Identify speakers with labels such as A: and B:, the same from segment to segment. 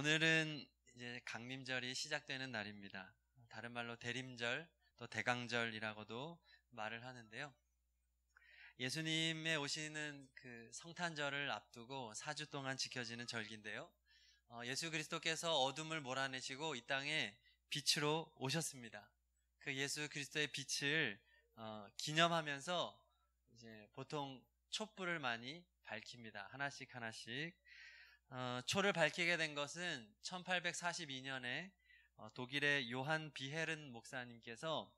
A: 오늘은 이제 강림절이 시작되는 날입니다. 다른 말로 대림절, 또 대강절이라고도 말을 하는데요. 예수님의 오시는 그 성탄절을 앞두고 4주 동안 지켜지는 절기인데요. 예수 그리스도께서 어둠을 몰아내시고 이 땅에 빛으로 오셨습니다. 그 예수 그리스도의 빛을 기념하면서 이제 보통 촛불을 많이 밝힙니다. 하나씩 하나씩. 초를 밝히게 된 것은 1842년에 독일의 요한 비헤른 목사님께서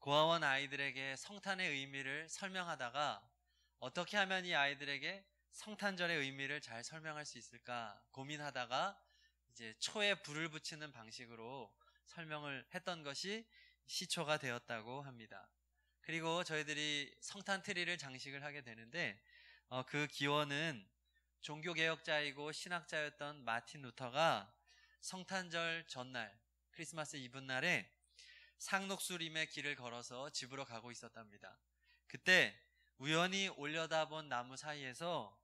A: 고아원 아이들에게 성탄의 의미를 설명하다가 어떻게 하면 이 아이들에게 성탄절의 의미를 잘 설명할 수 있을까 고민하다가 이제 초에 불을 붙이는 방식으로 설명을 했던 것이 시초가 되었다고 합니다. 그리고 저희들이 성탄 트리를 장식을 하게 되는데 그 기원은 종교개혁자이고 신학자였던 마틴 루터가 성탄절 전날, 크리스마스 이브날에 상록수림의 길을 걸어서 집으로 가고 있었답니다. 그때 우연히 올려다본 나무 사이에서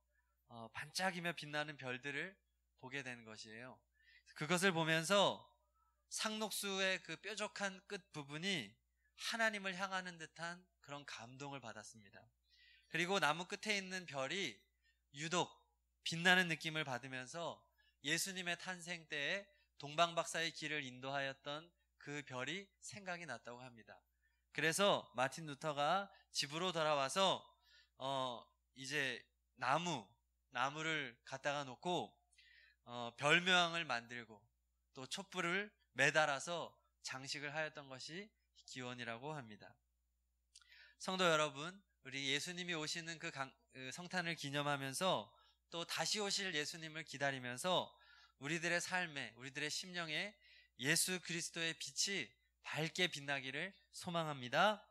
A: 반짝이며 빛나는 별들을 보게 된 것이에요. 그것을 보면서 상록수의 그 뾰족한 끝 부분이 하나님을 향하는 듯한 그런 감동을 받았습니다. 그리고 나무 끝에 있는 별이 유독 빛나는 느낌을 받으면서 예수님의 탄생 때에 동방박사의 길을 인도하였던 그 별이 생각이 났다고 합니다. 그래서 마틴 루터가 집으로 돌아와서 이제 나무를 갖다가 놓고 별 모양을 만들고 또 촛불을 매달아서 장식을 하였던 것이 기원이라고 합니다. 성도 여러분, 우리 예수님이 오시는 그 성탄을 기념하면서 또 다시 오실 예수님을 기다리면서 우리들의 삶에, 우리들의 심령에 예수 그리스도의 빛이 밝게 빛나기를 소망합니다.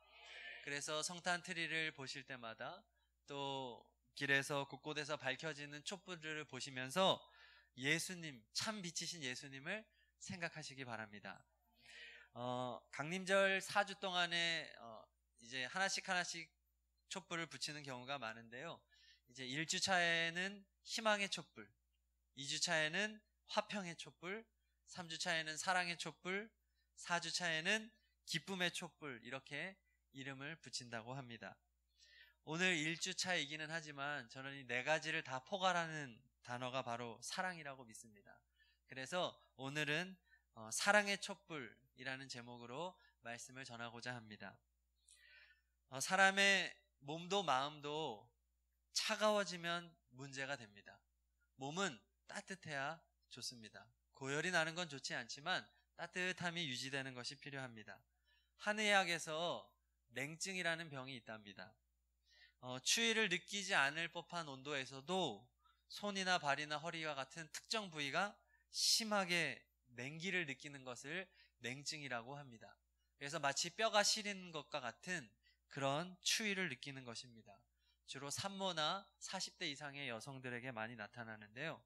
A: 그래서 성탄 트리를 보실 때마다 또 길에서 곳곳에서 밝혀지는 촛불들을 보시면서 예수님, 참 빛이신 예수님을 생각하시기 바랍니다. 강림절 4주 동안에 이제 하나씩 촛불을 붙이는 경우가 많은데요. 이제 1주차에는 희망의 촛불, 2주차에는 화평의 촛불, 3주차에는 사랑의 촛불, 4주차에는 기쁨의 촛불, 이렇게 이름을 붙인다고 합니다. 오늘 1주차이기는 하지만 저는 이 네 가지를 다 포괄하는 단어가 바로 사랑이라고 믿습니다. 그래서 오늘은 사랑의 촛불이라는 제목으로 말씀을 전하고자 합니다. 사람의 몸도 마음도 차가워지면 문제가 됩니다. 몸은 따뜻해야 좋습니다. 고열이 나는 건 좋지 않지만 따뜻함이 유지되는 것이 필요합니다. 한의학에서 냉증이라는 병이 있답니다. 추위를 느끼지 않을 법한 온도에서도 손이나 발이나 허리와 같은 특정 부위가 심하게 냉기를 느끼는 것을 냉증이라고 합니다. 그래서 마치 뼈가 시리는 것과 같은 그런 추위를 느끼는 것입니다. 주로 산모나 40대 이상의 여성들에게 많이 나타나는데요.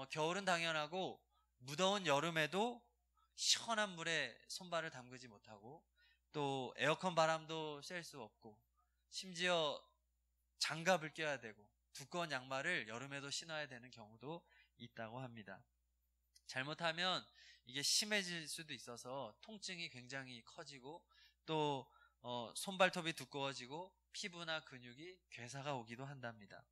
A: 겨울은 당연하고 무더운 여름에도 시원한 물에 손발을 담그지 못하고 또 에어컨 바람도 쐴 수 없고 심지어 장갑을 껴야 되고 두꺼운 양말을 여름에도 신어야 되는 경우도 있다고 합니다. 잘못하면 이게 심해질 수도 있어서 통증이 굉장히 커지고 또 손발톱이 두꺼워지고 피부나 근육이 괴사가 오기도 한답니다.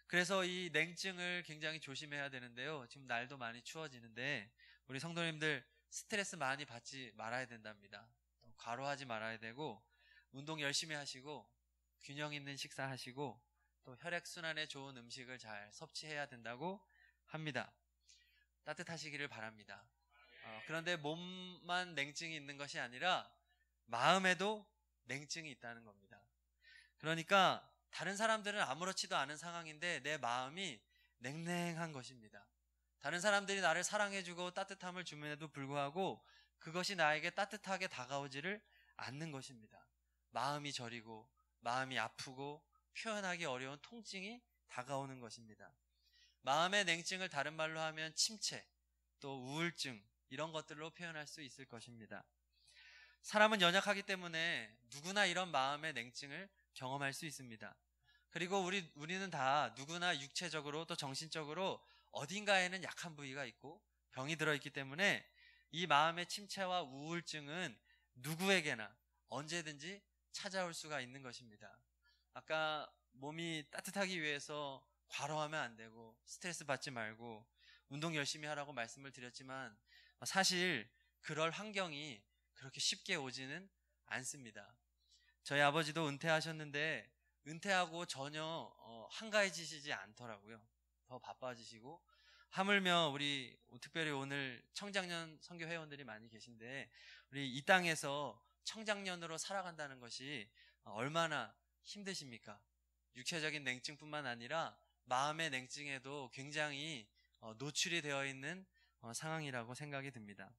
A: 그래서 이 냉증을 굉장히 조심해야 되는데요. 지금 날도 많이 추워지는데 우리 성도님들 스트레스 많이 받지 말아야 된답니다. 과로하지 말아야 되고 운동 열심히 하시고 균형 있는 식사하시고 또 혈액순환에 좋은 음식을 잘 섭취해야 된다고 합니다. 따뜻하시기를 바랍니다. 그런데 몸만 냉증이 있는 것이 아니라 마음에도 냉증이 있다는 겁니다. 그러니까 다른 사람들은 아무렇지도 않은 상황인데 내 마음이 냉랭한 것입니다. 다른 사람들이 나를 사랑해주고 따뜻함을 줌에도 불구하고 그것이 나에게 따뜻하게 다가오지를 않는 것입니다. 마음이 저리고 마음이 아프고 표현하기 어려운 통증이 다가오는 것입니다. 마음의 냉증을 다른 말로 하면 침체, 또 우울증 이런 것들로 표현할 수 있을 것입니다. 사람은 연약하기 때문에 누구나 이런 마음의 냉증을 경험할 수 있습니다. 그리고 우리는 다 누구나 육체적으로 또 정신적으로 어딘가에는 약한 부위가 있고 병이 들어있기 때문에 이 마음의 침체와 우울증은 누구에게나 언제든지 찾아올 수가 있는 것입니다. 아까 몸이 따뜻하기 위해서 과로하면 안 되고 스트레스 받지 말고 운동 열심히 하라고 말씀을 드렸지만 사실 그럴 환경이 그렇게 쉽게 오지는 않습니다. 저희 아버지도 은퇴하셨는데 은퇴하고 전혀 한가해지시지 않더라고요. 더 바빠지시고 하물며 우리 특별히 오늘 청장년 선교 회원들이 많이 계신데 우리 이 땅에서 청장년으로 살아간다는 것이 얼마나 힘드십니까? 육체적인 냉증뿐만 아니라 마음의 냉증에도 굉장히 노출이 되어 있는 상황이라고 생각이 듭니다.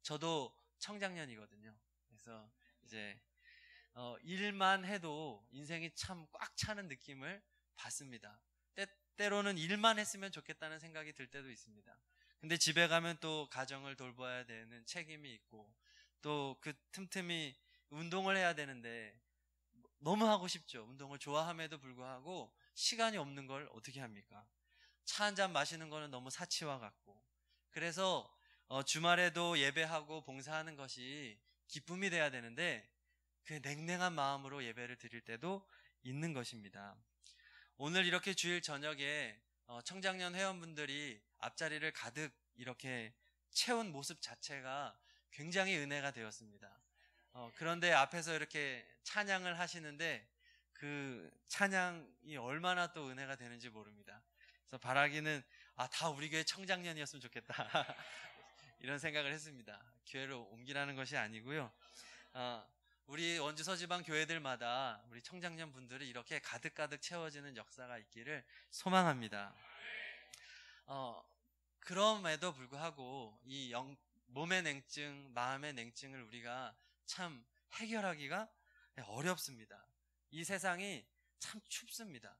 A: 저도 청장년이거든요. 그래서 이제 일만 해도 인생이 참 꽉 차는 느낌을 받습니다. 때로는 일만 했으면 좋겠다는 생각이 들 때도 있습니다. 근데 집에 가면 또 가정을 돌봐야 되는 책임이 있고 또 그 틈틈이 운동을 해야 되는데 너무 하고 싶죠. 운동을 좋아함에도 불구하고 시간이 없는 걸 어떻게 합니까? 차 한 잔 마시는 거는 너무 사치와 같고 그래서 주말에도 예배하고 봉사하는 것이 기쁨이 돼야 되는데 그 냉랭한 마음으로 예배를 드릴 때도 있는 것입니다. 오늘 이렇게 주일 저녁에 청장년 회원분들이 앞자리를 가득 이렇게 채운 모습 자체가 굉장히 은혜가 되었습니다. 그런데 앞에서 이렇게 찬양을 하시는데 그 찬양이 얼마나 또 은혜가 되는지 모릅니다. 그래서 바라기는 다 우리 교회 청장년이었으면 좋겠다 이런 생각을 했습니다. 교회로 옮기라는 것이 아니고요. 우리 원주 서지방 교회들마다 우리 청장년 분들이 이렇게 가득가득 채워지는 역사가 있기를 소망합니다. 그럼에도 불구하고 이 몸의 냉증, 마음의 냉증을 우리가 참 해결하기가 어렵습니다. 이 세상이 참 춥습니다.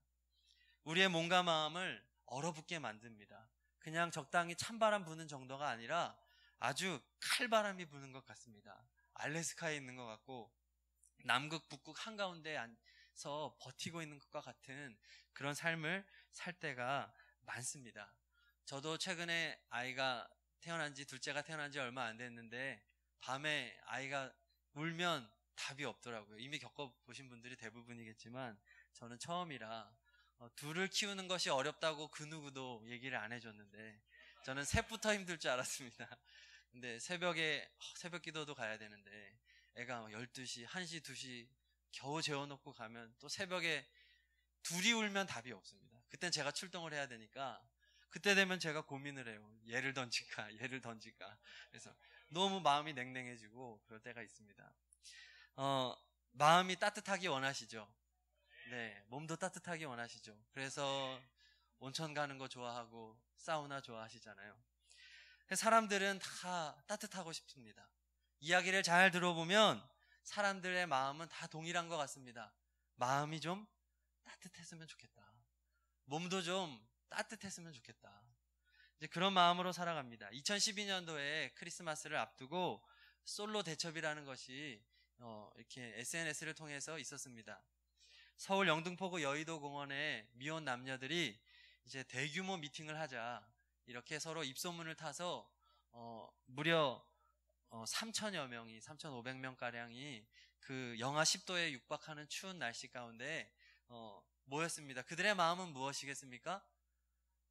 A: 우리의 몸과 마음을 얼어붙게 만듭니다. 그냥 적당히 찬바람 부는 정도가 아니라 아주 칼바람이 부는 것 같습니다. 알래스카에 있는 것 같고 남극, 북극 한가운데 앉아서 버티고 있는 것과 같은 그런 삶을 살 때가 많습니다. 저도 최근에 아이가 둘째가 태어난 지 얼마 안 됐는데 밤에 아이가 울면 답이 없더라고요. 이미 겪어보신 분들이 대부분이겠지만 저는 처음이라 둘을 키우는 것이 어렵다고 그 누구도 얘기를 안 해줬는데 저는 셋부터 힘들 줄 알았습니다. 근데 새벽 기도도 가야 되는데 애가 12시, 1시, 2시 겨우 재워놓고 가면 또 새벽에 둘이 울면 답이 없습니다. 그땐 제가 출동을 해야 되니까 그때 되면 제가 고민을 해요. 얘를 던질까 얘를 던질까. 그래서 너무 마음이 냉랭해지고 그럴 때가 있습니다. 마음이 따뜻하기 원하시죠? 네, 몸도 따뜻하기 원하시죠? 그래서 온천 가는 거 좋아하고 사우나 좋아하시잖아요. 사람들은 다 따뜻하고 싶습니다. 이야기를 잘 들어보면 사람들의 마음은 다 동일한 것 같습니다. 마음이 좀 따뜻했으면 좋겠다. 몸도 좀 따뜻했으면 좋겠다. 이제 그런 마음으로 살아갑니다. 2012년도에 크리스마스를 앞두고 솔로 대첩이라는 것이 이렇게 SNS를 통해서 있었습니다. 서울 영등포구 여의도 공원에 미혼 남녀들이 이제 대규모 미팅을 하자 이렇게 서로 입소문을 타서 무려 3천여 명이 3,500명가량이 그 영하 10도에 육박하는 추운 날씨 가운데 모였습니다. 그들의 마음은 무엇이겠습니까?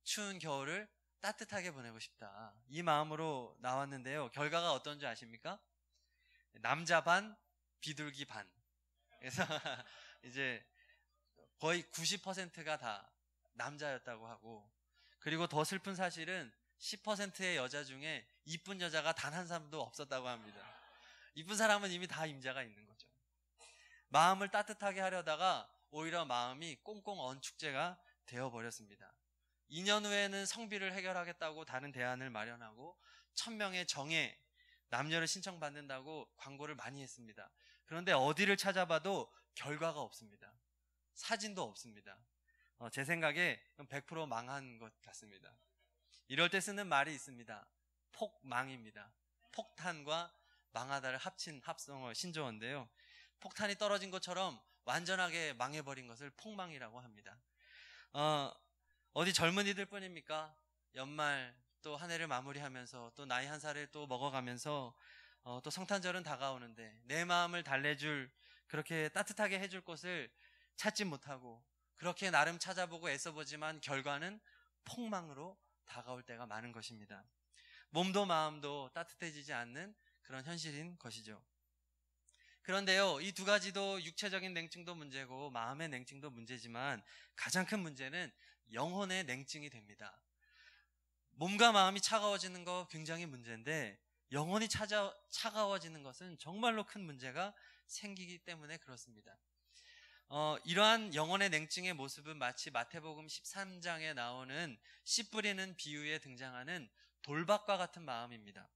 A: 추운 겨울을 따뜻하게 보내고 싶다. 이 마음으로 나왔는데요. 결과가 어떤지 아십니까? 남자 반, 비둘기 반. 그래서 이제 거의 90%가 다 남자였다고 하고 그리고 더 슬픈 사실은 10%의 여자 중에 이쁜 여자가 단 한 사람도 없었다고 합니다. 이쁜 사람은 이미 다 임자가 있는 거죠. 마음을 따뜻하게 하려다가 오히려 마음이 꽁꽁 언 축제가 되어버렸습니다. 2년 후에는 성비를 해결하겠다고 다른 대안을 마련하고 1000명의 정예 남녀를 신청받는다고 광고를 많이 했습니다. 그런데 어디를 찾아봐도 결과가 없습니다. 사진도 없습니다. 제 생각에 100% 망한 것 같습니다. 이럴 때 쓰는 말이 있습니다. 폭망입니다. 폭탄과 망하다를 합친 합성어 신조어인데요. 폭탄이 떨어진 것처럼 완전하게 망해버린 것을 폭망이라고 합니다. 어디 젊은이들 뿐입니까? 연말 또 한 해를 마무리하면서 또 나이 한 살을 또 먹어가면서 또 성탄절은 다가오는데 내 마음을 달래줄, 그렇게 따뜻하게 해줄 곳을 찾지 못하고 그렇게 나름 찾아보고 애써보지만 결과는 폭망으로 다가올 때가 많은 것입니다. 몸도 마음도 따뜻해지지 않는 그런 현실인 것이죠. 그런데요, 이 두 가지도 육체적인 냉증도 문제고 마음의 냉증도 문제지만 가장 큰 문제는 영혼의 냉증이 됩니다. 몸과 마음이 차가워지는 거 굉장히 문제인데 영혼이 차가워지는 것은 정말로 큰 문제가 생기기 때문에 그렇습니다. 이러한 영혼의 냉증의 모습은 마치 마태복음 13장에 나오는 씨 뿌리는 비유에 등장하는 돌밭과 같은 마음입니다.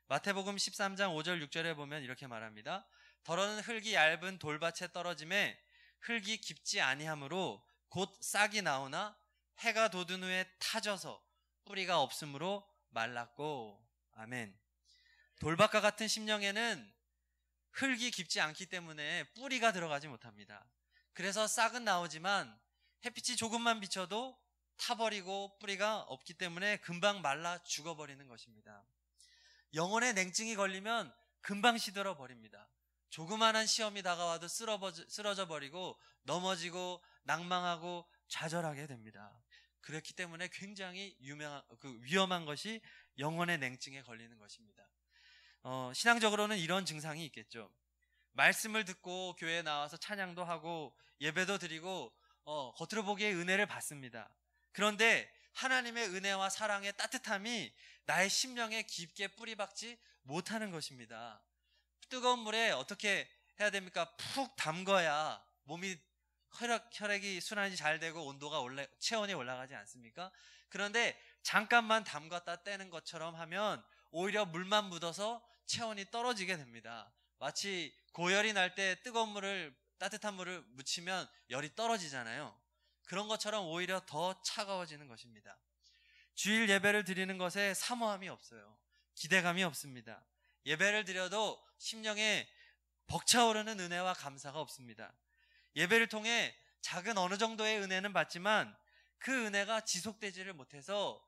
A: 마태복음 13장 5절 6절에 보면 이렇게 말합니다. 더러는 흙이 얇은 돌밭에 떨어짐에 흙이 깊지 아니하므로 곧 싹이 나오나 해가 돋은 후에 타져서 뿌리가 없으므로 말랐고. 아멘. 돌밭과 같은 심령에는 흙이 깊지 않기 때문에 뿌리가 들어가지 못합니다. 그래서 싹은 나오지만 햇빛이 조금만 비쳐도 타버리고 뿌리가 없기 때문에 금방 말라 죽어버리는 것입니다. 영혼의 냉증이 걸리면 금방 시들어 버립니다. 조그만한 시험이 다가와도 쓰러져 버리고 넘어지고 낭망하고 좌절하게 됩니다. 그렇기 때문에 굉장히 위험한 것이 영혼의 냉증에 걸리는 것입니다. 신앙적으로는 이런 증상이 있겠죠. 말씀을 듣고 교회에 나와서 찬양도 하고 예배도 드리고 겉으로 보기에 은혜를 받습니다. 그런데 하나님의 은혜와 사랑의 따뜻함이 나의 심령에 깊게 뿌리박지 못하는 것입니다. 뜨거운 물에 어떻게 해야 됩니까? 푹 담궈야 몸이 혈액이 순환이 잘 되고 체온이 올라가지 않습니까? 그런데 잠깐만 담갔다 떼는 것처럼 하면 오히려 물만 묻어서 체온이 떨어지게 됩니다. 마치 고열이 날 때 따뜻한 물을 묻히면 열이 떨어지잖아요. 그런 것처럼 오히려 더 차가워지는 것입니다. 주일 예배를 드리는 것에 사모함이 없어요. 기대감이 없습니다. 예배를 드려도 심령에 벅차오르는 은혜와 감사가 없습니다. 예배를 통해 작은 어느 정도의 은혜는 받지만 그 은혜가 지속되지를 못해서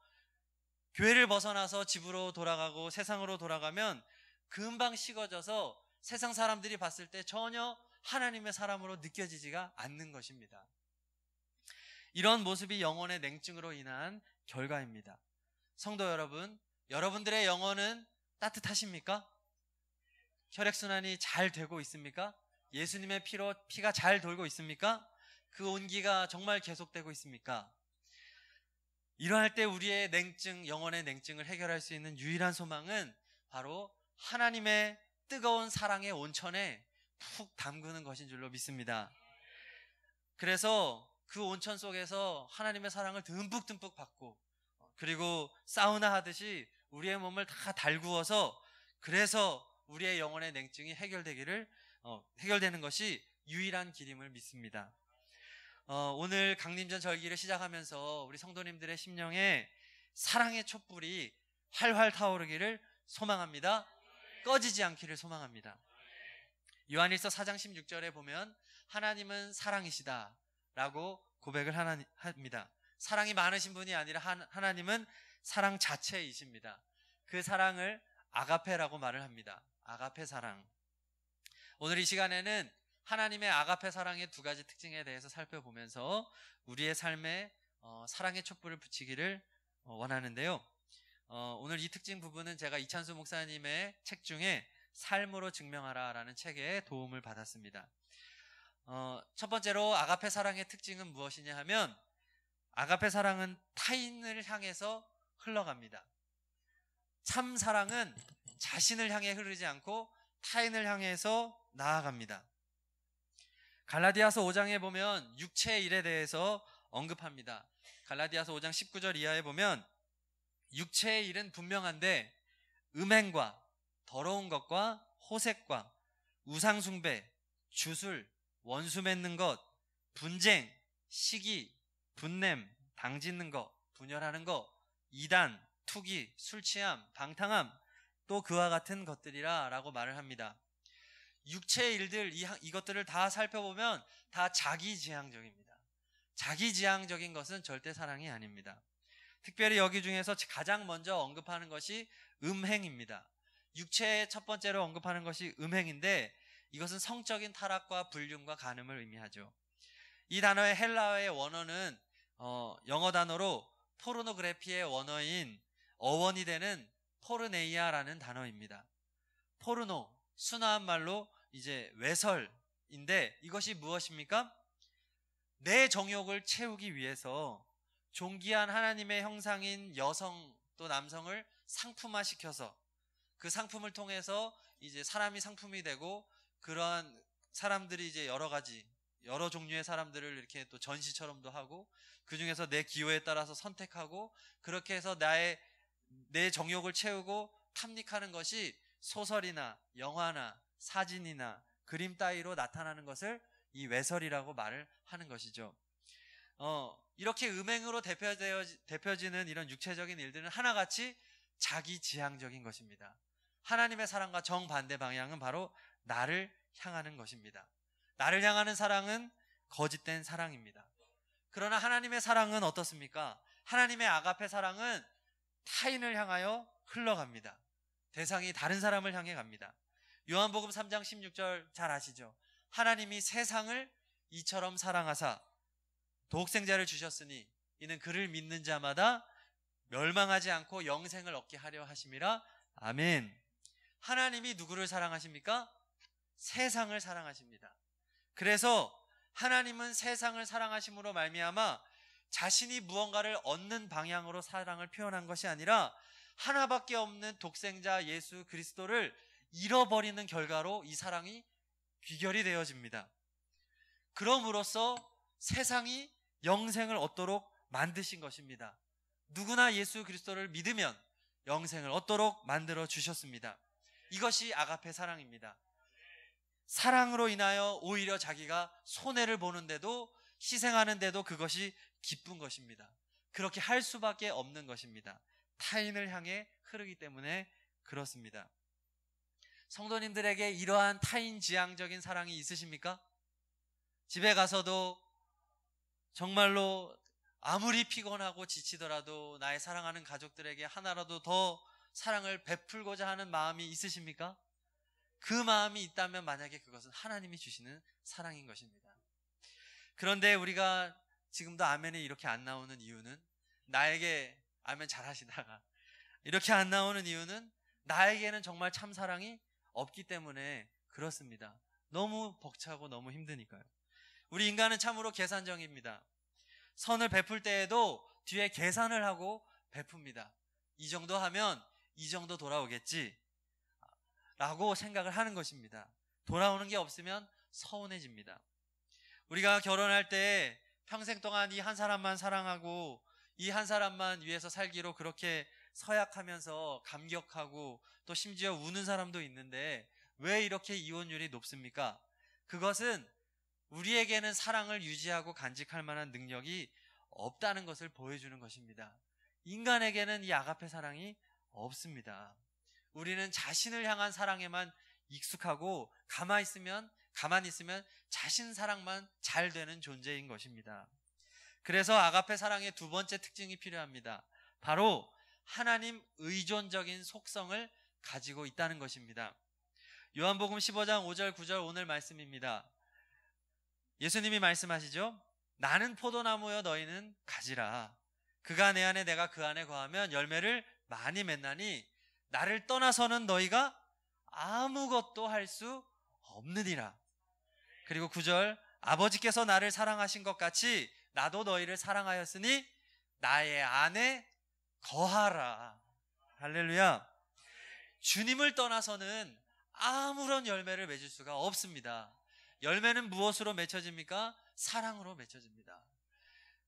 A: 교회를 벗어나서 집으로 돌아가고 세상으로 돌아가면 금방 식어져서 세상 사람들이 봤을 때 전혀 하나님의 사람으로 느껴지지가 않는 것입니다. 이런 모습이 영혼의 냉증으로 인한 결과입니다. 성도 여러분, 여러분들의 영혼은 따뜻하십니까? 혈액순환이 잘 되고 있습니까? 예수님의 피가 잘 돌고 있습니까? 그 온기가 정말 계속되고 있습니까? 이러할 때 우리의 영혼의 냉증을 해결할 수 있는 유일한 소망은 바로 하나님의 뜨거운 사랑의 온천에 푹 담그는 것인 줄로 믿습니다. 그래서 그 온천 속에서 하나님의 사랑을 듬뿍듬뿍 받고, 그리고 사우나 하듯이 우리의 몸을 다 달구어서, 그래서 우리의 영혼의 냉증이 해결되는 것이 유일한 길임을 믿습니다. 오늘 강림전 절기를 시작하면서 우리 성도님들의 심령에 사랑의 촛불이 활활 타오르기를 소망합니다. 꺼지지 않기를 소망합니다. 요한일서 4장 16절에 보면 하나님은 사랑이시다 라고 고백을 합니다. 사랑이 많으신 분이 아니라 하나님은 사랑 자체이십니다. 그 사랑을 아가페라고 말을 합니다. 아가페 사랑. 오늘 이 시간에는 하나님의 아가페 사랑의 두 가지 특징에 대해서 살펴보면서 우리의 삶에 사랑의 촛불을 붙이기를 원하는데요. 오늘 이 특징 부분은 제가 이찬수 목사님의 책 중에 삶으로 증명하라 라는 책에 도움을 받았습니다. 첫 번째로 아가페 사랑의 특징은 무엇이냐 하면, 아가페 사랑은 타인을 향해서 흘러갑니다. 참 사랑은 자신을 향해 흐르지 않고 타인을 향해서 나아갑니다. 갈라디아서 5장에 보면 육체의 일에 대해서 언급합니다. 갈라디아서 5장 19절 이하에 보면 육체의 일은 분명한데 음행과 더러운 것과 호색과 우상숭배, 주술, 원수 맺는 것, 분쟁, 시기, 분냄, 당짓는 것, 분열하는 것, 이단, 투기, 술취함, 방탕함, 또 그와 같은 것들이라 라고 말을 합니다. 육체의 일들, 이것들을 다 살펴보면 다 자기지향적입니다. 자기지향적인 것은 절대 사랑이 아닙니다. 특별히 여기 중에서 가장 먼저 언급하는 것이 음행입니다. 육체의 첫 번째로 언급하는 것이 음행인데 이것은 성적인 타락과 불륜과 간음을 의미하죠. 이 단어의 헬라어의 원어는 영어 단어로 포르노그래피의 원어인 어원이 되는 포르네이아라는 단어입니다. 포르노, 순화한 말로 이제 외설인데 이것이 무엇입니까? 내 정욕을 채우기 위해서 존귀한 하나님의 형상인 여성 또 남성을 상품화시켜서 그 상품을 통해서 이제 사람이 상품이 되고 그러한 사람들이 이제 여러 종류의 사람들을 이렇게 또 전시처럼도 하고 그 중에서 내 기호에 따라서 선택하고 그렇게 해서 내 정욕을 채우고 탐닉하는 것이 소설이나 영화나 사진이나 그림 따위로 나타나는 것을 이 외설이라고 말을 하는 것이죠. 이렇게 음행으로 대표지는 이런 육체적인 일들은 하나같이 자기지향적인 것입니다. 하나님의 사랑과 정반대 방향은 바로 나를 향하는 것입니다. 나를 향하는 사랑은 거짓된 사랑입니다. 그러나 하나님의 사랑은 어떻습니까? 하나님의 아가페 사랑은 타인을 향하여 흘러갑니다. 대상이 다른 사람을 향해 갑니다. 요한복음 3장 16절 잘 아시죠? 하나님이 세상을 이처럼 사랑하사 독생자를 주셨으니 이는 그를 믿는 자마다 멸망하지 않고 영생을 얻게 하려 하심이라. 아멘. 하나님이 누구를 사랑하십니까? 세상을 사랑하십니다. 그래서 하나님은 세상을 사랑하심으로 말미암아 자신이 무언가를 얻는 방향으로 사랑을 표현한 것이 아니라 하나밖에 없는 독생자 예수 그리스도를 잃어버리는 결과로 이 사랑이 귀결이 되어집니다. 그럼으로써 세상이 영생을 얻도록 만드신 것입니다. 누구나 예수 그리스도를 믿으면 영생을 얻도록 만들어 주셨습니다. 이것이 아가페 사랑입니다. 사랑으로 인하여 오히려 자기가 손해를 보는데도 희생하는데도 그것이 기쁜 것입니다. 그렇게 할 수밖에 없는 것입니다. 타인을 향해 흐르기 때문에 그렇습니다. 성도님들에게 이러한 타인 지향적인 사랑이 있으십니까? 집에 가서도 정말로 아무리 피곤하고 지치더라도 나의 사랑하는 가족들에게 하나라도 더 사랑을 베풀고자 하는 마음이 있으십니까? 그 마음이 있다면 만약에 그것은 하나님이 주시는 사랑인 것입니다. 그런데 우리가 지금도 아멘이 이렇게 안 나오는 이유는, 나에게 아멘 잘 하시다가 이렇게 안 나오는 이유는 나에게는 정말 참 사랑이 없기 때문에 그렇습니다. 너무 벅차고 너무 힘드니까요. 우리 인간은 참으로 계산정입니다. 선을 베풀 때에도 뒤에 계산을 하고 베풉니다. 이 정도 하면 이 정도 돌아오겠지 라고 생각을 하는 것입니다. 돌아오는 게 없으면 서운해집니다. 우리가 결혼할 때 평생 동안 이 한 사람만 사랑하고 이 한 사람만 위해서 살기로 그렇게 서약하면서 감격하고 또 심지어 우는 사람도 있는데 왜 이렇게 이혼율이 높습니까? 그것은 우리에게는 사랑을 유지하고 간직할 만한 능력이 없다는 것을 보여주는 것입니다. 인간에게는 이 아가페 사랑이 없습니다. 우리는 자신을 향한 사랑에만 익숙하고 가만히 있으면 자신 사랑만 잘 되는 존재인 것입니다. 그래서 아가페 사랑의 두 번째 특징이 필요합니다. 바로 하나님 의존적인 속성을 가지고 있다는 것입니다. 요한복음 15장 5절 9절 오늘 말씀입니다. 예수님이 말씀하시죠. 나는 포도나무여 너희는 가지라. 그가 내 안에 내가 그 안에 거하면 열매를 많이 맺나니 나를 떠나서는 너희가 아무것도 할 수 없느니라. 그리고 9절 아버지께서 나를 사랑하신 것 같이 나도 너희를 사랑하였으니 나의 안에 거하라. 할렐루야. 주님을 떠나서는 아무런 열매를 맺을 수가 없습니다. 열매는 무엇으로 맺혀집니까? 사랑으로 맺혀집니다.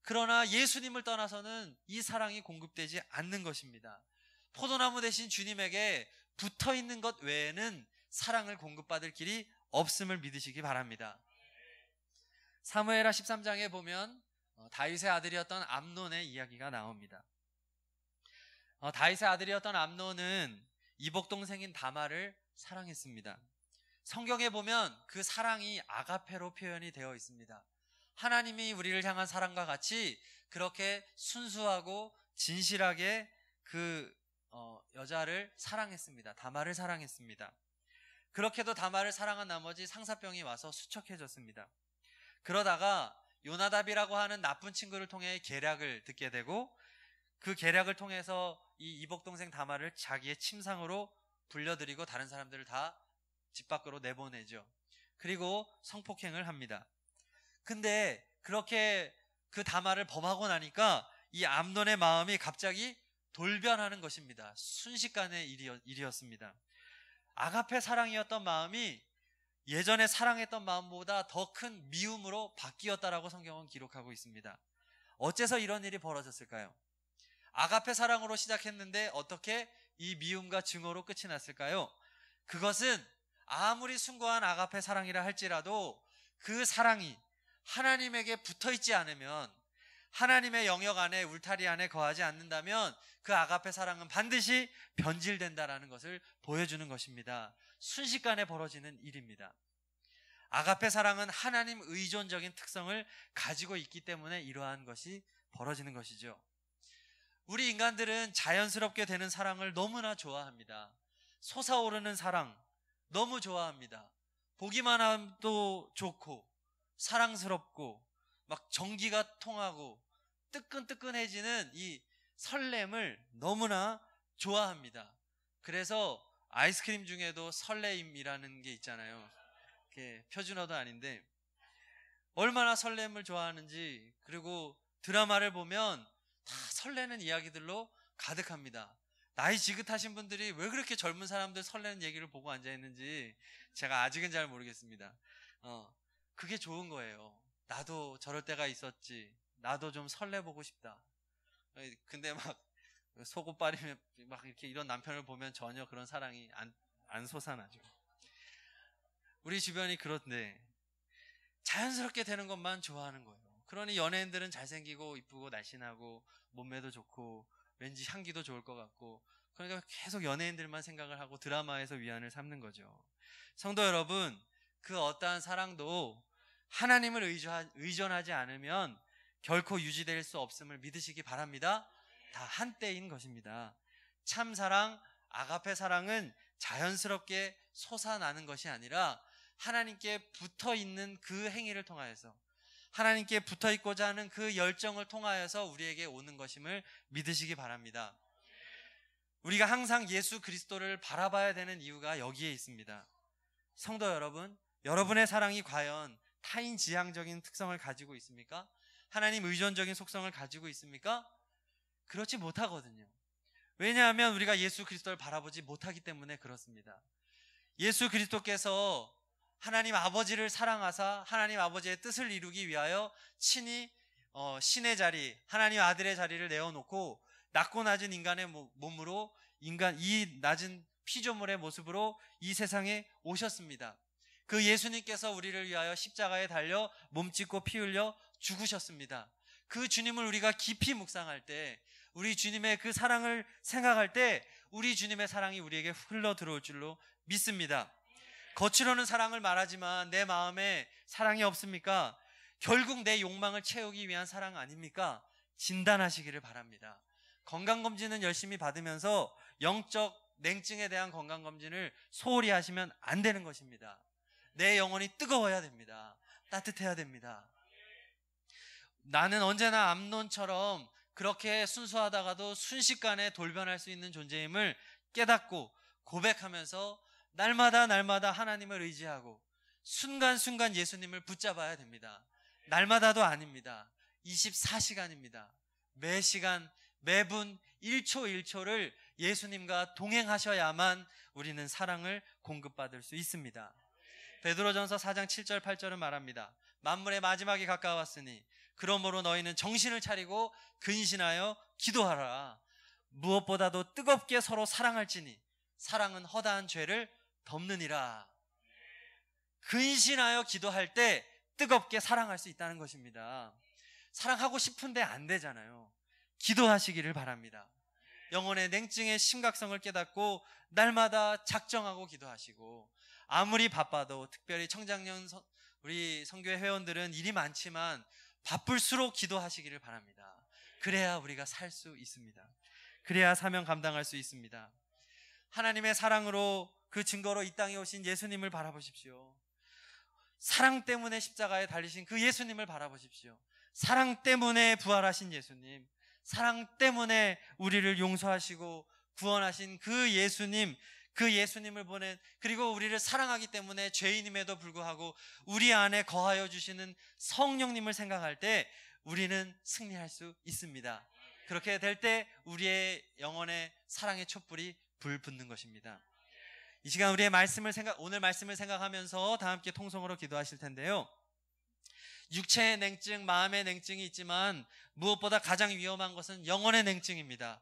A: 그러나 예수님을 떠나서는 이 사랑이 공급되지 않는 것입니다. 포도나무 대신 주님에게 붙어있는 것 외에는 사랑을 공급받을 길이 없음을 믿으시기 바랍니다. 사무엘하 13장에 보면 다윗의 아들이었던 암논의 이야기가 나옵니다. 다윗의 아들이었던 암논은 이복 동생인 다말을 사랑했습니다. 성경에 보면 그 사랑이 아가페로 표현이 되어 있습니다. 하나님이 우리를 향한 사랑과 같이 그렇게 순수하고 진실하게 그 여자를 사랑했습니다. 다말을 사랑했습니다. 그렇게도 다말을 사랑한 나머지 상사병이 와서 수척해졌습니다. 그러다가 요나답이라고 하는 나쁜 친구를 통해 계략을 듣게 되고, 그 계략을 통해서 이 이복동생 다말을 자기의 침상으로 불려들이고 다른 사람들을 다 집 밖으로 내보내죠. 그리고 성폭행을 합니다. 근데 그렇게 그 다말을 범하고 나니까 이 암논의 마음이 갑자기 돌변하는 것입니다. 순식간의 일이었습니다. 아가페 사랑이었던 마음이 예전에 사랑했던 마음보다 더 큰 미움으로 바뀌었다라고 성경은 기록하고 있습니다. 어째서 이런 일이 벌어졌을까요? 아가페 사랑으로 시작했는데 어떻게 이 미움과 증오로 끝이 났을까요? 그것은 아무리 숭고한 아가페 사랑이라 할지라도 그 사랑이 하나님에게 붙어있지 않으면, 하나님의 영역 안에, 울타리 안에 거하지 않는다면 그 아가페 사랑은 반드시 변질된다라는 것을 보여주는 것입니다. 순식간에 벌어지는 일입니다. 아가페 사랑은 하나님 의존적인 특성을 가지고 있기 때문에 이러한 것이 벌어지는 것이죠. 우리 인간들은 자연스럽게 되는 사랑을 너무나 좋아합니다. 솟아오르는 사랑 너무 좋아합니다. 보기만 해도 좋고 사랑스럽고 막 전기가 통하고 뜨끈뜨끈해지는 이 설렘을 너무나 좋아합니다. 그래서 아이스크림 중에도 설레임이라는 게 있잖아요. 표준어도 아닌데 얼마나 설렘을 좋아하는지, 그리고 드라마를 보면 다 설레는 이야기들로 가득합니다. 나이 지긋하신 분들이 왜 그렇게 젊은 사람들 설레는 얘기를 보고 앉아있는지 제가 아직은 잘 모르겠습니다. 그게 좋은 거예요. 나도 저럴 때가 있었지. 나도 좀 설레보고 싶다. 근데 막 속옷 빠리면 막 이렇게 이런 남편을 보면 전혀 그런 사랑이 안 솟아나죠. 우리 주변이 그런데 자연스럽게 되는 것만 좋아하는 거예요. 그러니 연예인들은 잘생기고 이쁘고 날씬하고 몸매도 좋고 왠지 향기도 좋을 것 같고, 그러니까 계속 연예인들만 생각을 하고 드라마에서 위안을 삼는 거죠. 성도 여러분, 그 어떠한 사랑도 하나님을 의존하지 않으면 결코 유지될 수 없음을 믿으시기 바랍니다. 다 한때인 것입니다. 참 사랑, 아가페 사랑은 자연스럽게 솟아나는 것이 아니라 하나님께 붙어있는 그 행위를 통하여서, 하나님께 붙어있고자 하는 그 열정을 통하여서 우리에게 오는 것임을 믿으시기 바랍니다. 우리가 항상 예수 그리스도를 바라봐야 되는 이유가 여기에 있습니다. 성도 여러분, 여러분의 사랑이 과연 타인 지향적인 특성을 가지고 있습니까? 하나님 의존적인 속성을 가지고 있습니까? 그렇지 못하거든요. 왜냐하면 우리가 예수 그리스도를 바라보지 못하기 때문에 그렇습니다. 예수 그리스도께서 하나님 아버지를 사랑하사 하나님 아버지의 뜻을 이루기 위하여 친히 신의 자리, 하나님 아들의 자리를 내어놓고 낮고 낮은 인간의 몸으로, 이 낮은 피조물의 모습으로 이 세상에 오셨습니다. 그 예수님께서 우리를 위하여 십자가에 달려 몸짓고 피 흘려 죽으셨습니다. 그 주님을 우리가 깊이 묵상할 때, 우리 주님의 그 사랑을 생각할 때 우리 주님의 사랑이 우리에게 흘러 들어올 줄로 믿습니다. 겉으로는 사랑을 말하지만 내 마음에 사랑이 없습니까? 결국 내 욕망을 채우기 위한 사랑 아닙니까? 진단하시기를 바랍니다. 건강검진은 열심히 받으면서 영적 냉증에 대한 건강검진을 소홀히 하시면 안 되는 것입니다. 내 영혼이 뜨거워야 됩니다. 따뜻해야 됩니다. 나는 언제나 암논처럼 그렇게 순수하다가도 순식간에 돌변할 수 있는 존재임을 깨닫고 고백하면서 날마다 하나님을 의지하고 순간순간 예수님을 붙잡아야 됩니다. 날마다도 아닙니다. 24시간입니다. 매 시간, 매분 1초 1초를 예수님과 동행하셔야만 우리는 사랑을 공급받을 수 있습니다. 베드로전서 4장 7절 8절은 말합니다. 만물의 마지막이 가까웠으니 그러므로 너희는 정신을 차리고 근신하여 기도하라. 무엇보다도 뜨겁게 서로 사랑할지니 사랑은 허다한 죄를 덮느니라. 근신하여 기도할 때 뜨겁게 사랑할 수 있다는 것입니다. 사랑하고 싶은데 안 되잖아요. 기도하시기를 바랍니다. 영혼의 냉증의 심각성을 깨닫고 날마다 작정하고 기도하시고, 아무리 바빠도, 특별히 청장년 우리 선교회 회원들은 일이 많지만 바쁠수록 기도하시기를 바랍니다. 그래야 우리가 살 수 있습니다. 그래야 사명 감당할 수 있습니다. 하나님의 사랑으로 그 증거로 이 땅에 오신 예수님을 바라보십시오. 사랑 때문에 십자가에 달리신 그 예수님을 바라보십시오. 사랑 때문에 부활하신 예수님, 사랑 때문에 우리를 용서하시고 구원하신 그 예수님, 그 예수님을 보낸, 그리고 우리를 사랑하기 때문에 죄인임에도 불구하고 우리 안에 거하여 주시는 성령님을 생각할 때 우리는 승리할 수 있습니다. 그렇게 될 때 우리의 영혼의 사랑의 촛불이 불붙는 것입니다. 이 시간 우리의 오늘 말씀을 생각하면서 다 함께 통성으로 기도하실 텐데요. 육체의 냉증, 마음의 냉증이 있지만 무엇보다 가장 위험한 것은 영혼의 냉증입니다.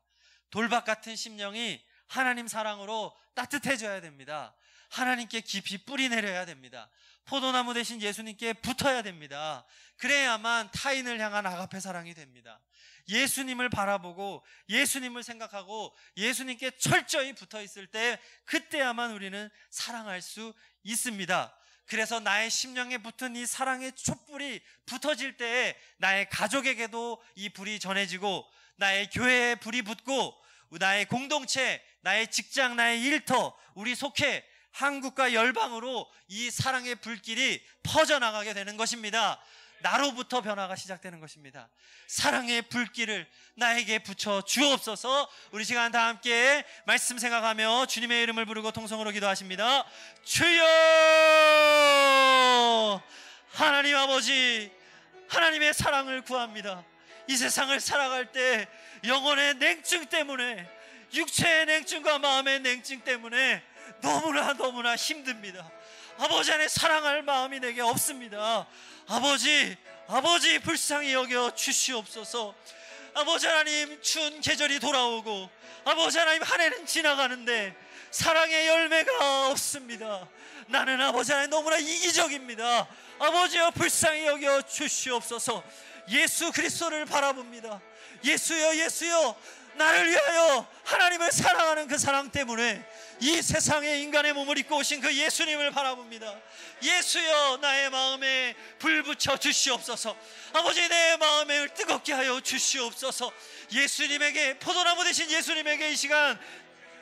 A: 돌박 같은 심령이 하나님 사랑으로 따뜻해져야 됩니다. 하나님께 깊이 뿌리 내려야 됩니다. 포도나무 대신 예수님께 붙어야 됩니다. 그래야만 타인을 향한 아가페 사랑이 됩니다. 예수님을 바라보고 예수님을 생각하고 예수님께 철저히 붙어 있을 때, 그때야만 우리는 사랑할 수 있습니다. 그래서 나의 심령에 붙은 이 사랑의 촛불이 붙어질 때에 나의 가족에게도 이 불이 전해지고, 나의 교회에 불이 붙고, 나의 공동체, 나의 직장, 나의 일터, 우리 속해 한국과 열방으로 이 사랑의 불길이 퍼져나가게 되는 것입니다. 나로부터 변화가 시작되는 것입니다. 사랑의 불길을 나에게 붙여 주옵소서. 우리 시간 다 함께 말씀 생각하며 주님의 이름을 부르고 통성으로 기도하십니다. 주여, 하나님 아버지, 하나님의 사랑을 구합니다. 이 세상을 살아갈 때 영혼의 냉증 때문에, 육체의 냉증과 마음의 냉증 때문에 너무나 힘듭니다. 아버지 안에 사랑할 마음이 내게 없습니다. 아버지 불쌍히 여겨 주시옵소서. 아버지 하나님, 추운 계절이 돌아오고 아버지 하나님, 한 해는 지나가는데 사랑의 열매가 없습니다. 나는 아버지 하나님 너무나 이기적입니다. 아버지여 불쌍히 여겨 주시옵소서. 예수 그리스도를 바라봅니다. 예수여, 나를 위하여 하나님을 사랑하는 그 사랑 때문에 이 세상에 인간의 몸을 입고 오신 그 예수님을 바라봅니다. 예수여, 나의 마음에 불 붙여 주시옵소서. 아버지, 내 마음을 뜨겁게 하여 주시옵소서. 예수님에게, 포도나무 되신 예수님에게 이 시간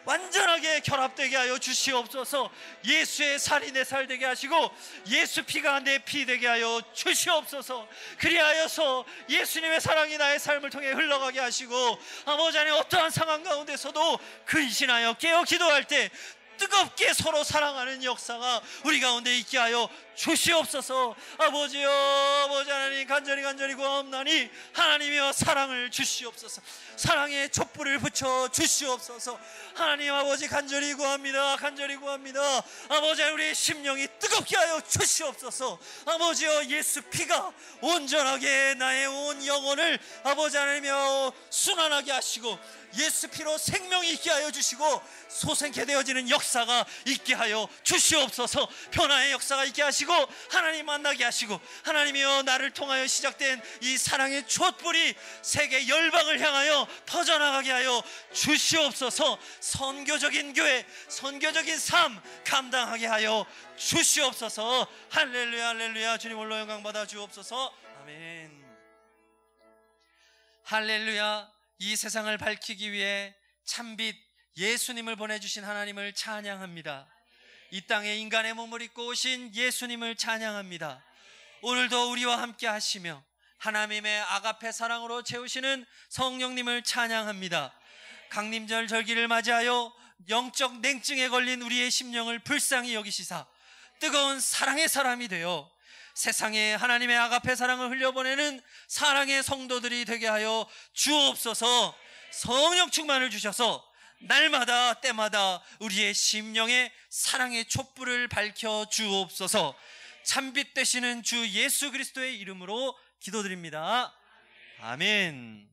A: 완전하게 결합되게 하여 주시옵소서. 예수의 살이 내 살 되게 하시고 예수 피가 내 피 되게 하여 주시옵소서. 그리하여서 예수님의 사랑이 나의 삶을 통해 흘러가게 하시고, 아버지 안에 어떠한 상황 가운데서도 근신하여 깨어 기도할 때 뜨겁게 서로 사랑하는 역사가 우리 가운데 있게 하여 주시옵소서. 아버지여, 아버지 하나님, 간절히 구하옵나니 하나님이여 사랑을 주시옵소서. 사랑의 촛불을 붙여 주시옵소서. 하나님 아버지, 간절히 구합니다. 아버지, 우리의 심령이 뜨겁게 하여 주시옵소서. 아버지여, 예수 피가 온전하게 나의 온 영혼을 아버지 하나님이여 순환하게 하시고 예수 피로 생명이 있게 하여 주시고 소생케 되어지는 역사가 있게 하여 주시옵소서. 변화의 역사가 있게 하시고 하나님 만나게 하시고, 하나님이여 나를 통하여 시작된 이 사랑의 촛불이 세계 열방을 향하여 퍼져나가게 하여 주시옵소서. 선교적인 교회, 선교적인 삶 감당하게 하여 주시옵소서. 할렐루야, 주님 홀로 영광 받아 주옵소서. 아멘. 할렐루야. 이 세상을 밝히기 위해 참빛 예수님을 보내주신 하나님을 찬양합니다. 이 땅에 인간의 몸을 입고 오신 예수님을 찬양합니다. 오늘도 우리와 함께 하시며 하나님의 아가페 사랑으로 채우시는 성령님을 찬양합니다. 강림절 절기를 맞이하여 영적 냉증에 걸린 우리의 심령을 불쌍히 여기시사 뜨거운 사랑의 사람이 되어 세상에 하나님의 아가페 사랑을 흘려보내는 사랑의 성도들이 되게 하여 주옵소서. 성령 충만을 주셔서 날마다 때마다 우리의 심령에 사랑의 촛불을 밝혀 주옵소서. 참빛 되시는 주 예수 그리스도의 이름으로 기도드립니다. 아멘.